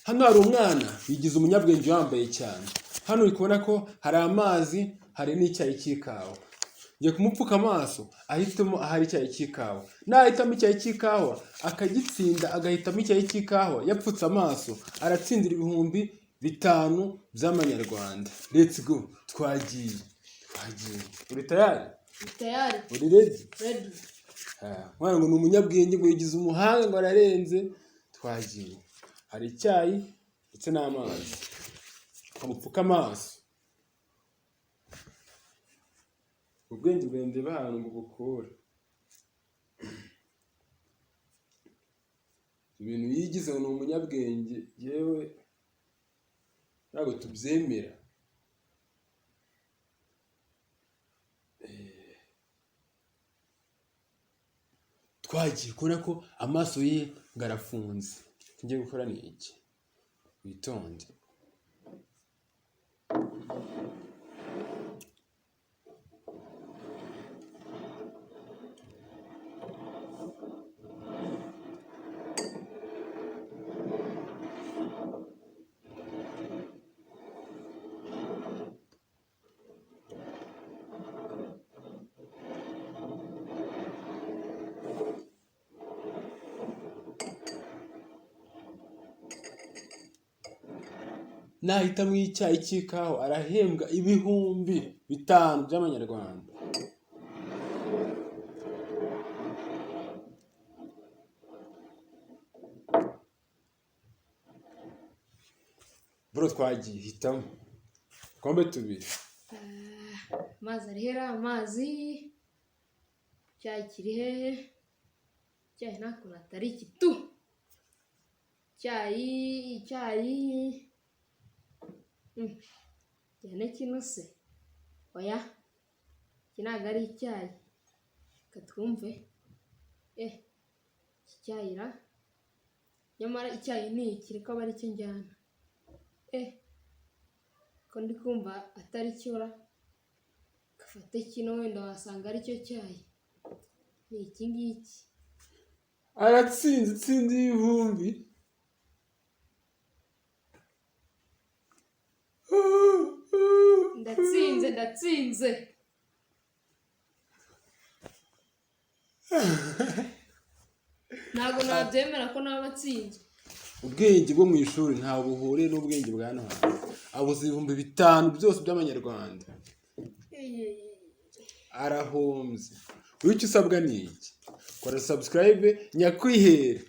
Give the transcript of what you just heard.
hano hari umwana yigize umunyabwenge wambaye cyane. Hano uri kubona ko hari amazi, hari n'icyayi cy'ikawa. Ngiye kumupfuka amaso ahitamo ahari icyayi cy'ikawa. Nahitamo icyayi cy'ikawa akagitsinda, agahitamo icyayi cy'ikawa yapfutse amaso, aratsindira ibihumbi 5 by'amanyarwanda. Let's go, twagiye. Uri tayari? Tayari. Uri ready? Ready. Mwana ngo ni umunyabwenge ngo yigize umuhanga ngo ararenze. Twagiye. Hari icyayi ndetse n'amazi. Kamupfuka amaso. Ubwenge bwende bahantu ngo bukure. Ibintu yigize ngo ni umunyabwenge yewe ntabwo tubyemera. Twagiye kubona ko amaso ye ngarafunze. Ngiye gukora ni iki? Witonde. Nahitamo icyayi cy'ikawa arahembwa ibihumbi 5 by'amanyarwanda. Bro twagiye hitamo. Kombe tubiri. Amazi arihera, amazi. Icyayi kiri hehe? Icyayi nako atari kitu. Icyayi. Cyane kino se. Oya. Kinaga ari icyayi. Katwumve. Icyayira. Nyamara icyayi ni iki reka bari cyo njyana. Ko ndi kumva atari cyora. Gafate kino wenda wasanga ari cyo cyayi. Ni iki ngiki. Aratsinze ibihumbi. Ndatsinze. Ntabwo nabyemera ko nabatsinze. Ubwenge bwo mu ishuri ntawe buhuriye n'ubwenge bwa hano hantu. Abuze ibihumbi 5 byose by'amanyarwanda. Arahombye. Icyo usabwa ni iki? Kora subscribe nyakwihere.